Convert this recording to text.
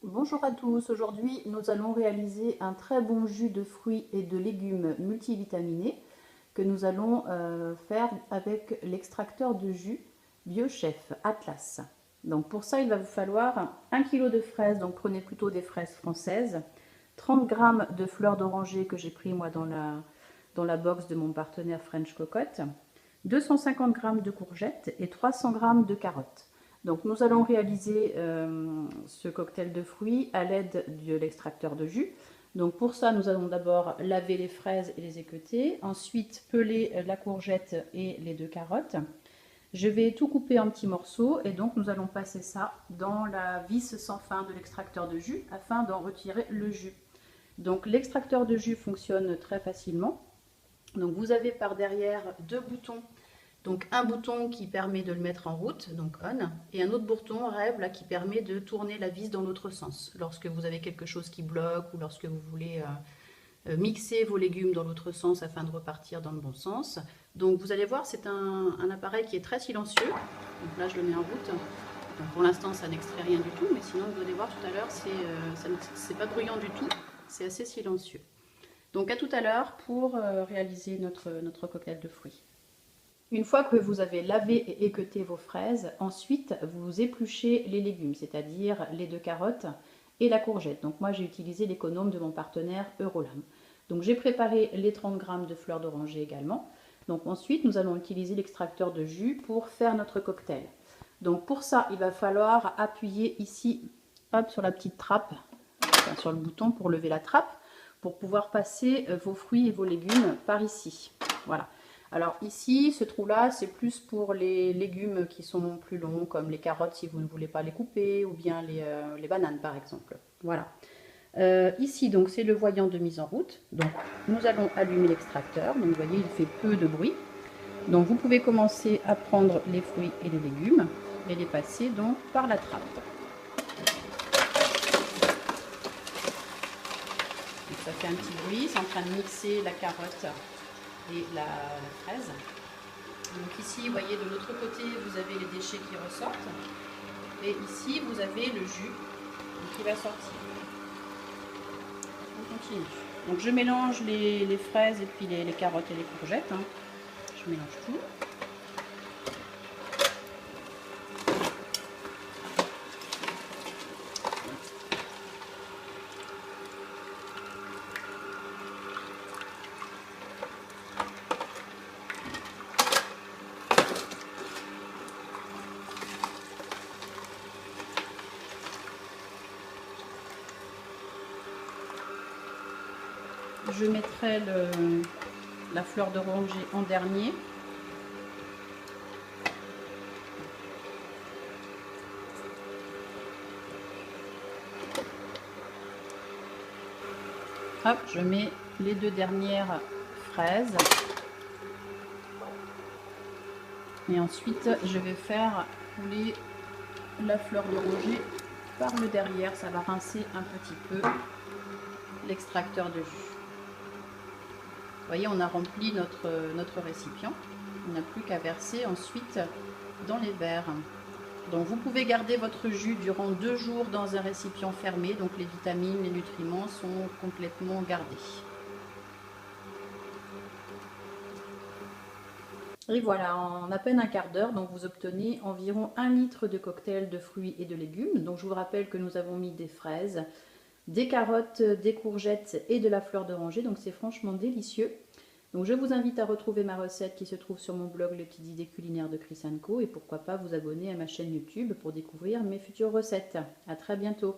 Bonjour à tous, aujourd'hui nous allons réaliser un très bon jus de fruits et de légumes multivitaminés que nous allons faire avec l'extracteur de jus BioChef Atlas. Donc pour ça il va vous falloir 1 kg de fraises, donc prenez plutôt des fraises françaises, 30 g de fleurs d'oranger que j'ai pris moi dans la box de mon partenaire French Cocotte, 250 g de courgettes et 300 g de carottes. Donc nous allons réaliser ce cocktail de fruits à l'aide de l'extracteur de jus. Donc pour ça, nous allons d'abord laver les fraises et les équeuter, ensuite peler la courgette et les 2 carottes. Je vais tout couper en petits morceaux et donc nous allons passer ça dans la vis sans fin de l'extracteur de jus afin d'en retirer le jus. Donc l'extracteur de jus fonctionne très facilement. Donc vous avez par derrière 2 boutons. Donc un bouton qui permet de le mettre en route, donc on, et un autre bouton rêve là, qui permet de tourner la vis dans l'autre sens. Lorsque vous avez quelque chose qui bloque ou lorsque vous voulez mixer vos légumes dans l'autre sens afin de repartir dans le bon sens. Donc vous allez voir, c'est un appareil qui est très silencieux. Donc là je le mets en route. Donc pour l'instant ça n'extrait rien du tout, mais sinon vous allez voir tout à l'heure, c'est pas bruyant du tout, c'est assez silencieux. Donc à tout à l'heure pour réaliser notre cocktail de fruits. Une fois que vous avez lavé et équeuté vos fraises, ensuite vous épluchez les légumes, c'est-à-dire les 2 carottes et la courgette. Donc moi j'ai utilisé l'économe de mon partenaire Eurolam. Donc j'ai préparé les 30 g de fleurs d'oranger également. Donc ensuite nous allons utiliser l'extracteur de jus pour faire notre cocktail. Donc pour ça il va falloir appuyer ici, hop, sur la petite trappe, enfin, sur le bouton pour lever la trappe, pour pouvoir passer vos fruits et vos légumes par ici. Voilà. Alors ici, ce trou-là, c'est plus pour les légumes qui sont plus longs, comme les carottes si vous ne voulez pas les couper, ou bien les bananes par exemple. Voilà. Ici, donc, c'est le voyant de mise en route. Donc, nous allons allumer l'extracteur. Donc, vous voyez, il fait peu de bruit. Donc, vous pouvez commencer à prendre les fruits et les légumes et les passer donc par la trappe. Donc, ça fait un petit bruit, c'est en train de mixer la carotte et la fraise. Donc ici, vous voyez, de l'autre côté, vous avez les déchets qui ressortent. Et ici, vous avez le jus qui va sortir. On continue. Donc je mélange les fraises et puis les carottes et les courgettes. Je mélange tout. Je mettrai la fleur d'oranger en dernier. Hop, je mets les 2 dernières fraises. Et ensuite, je vais faire couler la fleur d'oranger par le derrière. Ça va rincer un petit peu l'extracteur de jus. Vous voyez, on a rempli notre récipient. On n'a plus qu'à verser ensuite dans les verres. Donc vous pouvez garder votre jus durant 2 jours dans un récipient fermé. Donc les vitamines, les nutriments sont complètement gardés. Et voilà, en à peine un quart d'heure, donc vous obtenez environ 1 litre de cocktail de fruits et de légumes. Donc je vous rappelle que nous avons mis des fraises, des carottes, des courgettes et de la fleur d'oranger. Donc c'est franchement délicieux. Donc je vous invite à retrouver ma recette qui se trouve sur mon blog Les Petites Idées Culinaires de Chris & Co. Et pourquoi pas vous abonner à ma chaîne YouTube pour découvrir mes futures recettes. À très bientôt.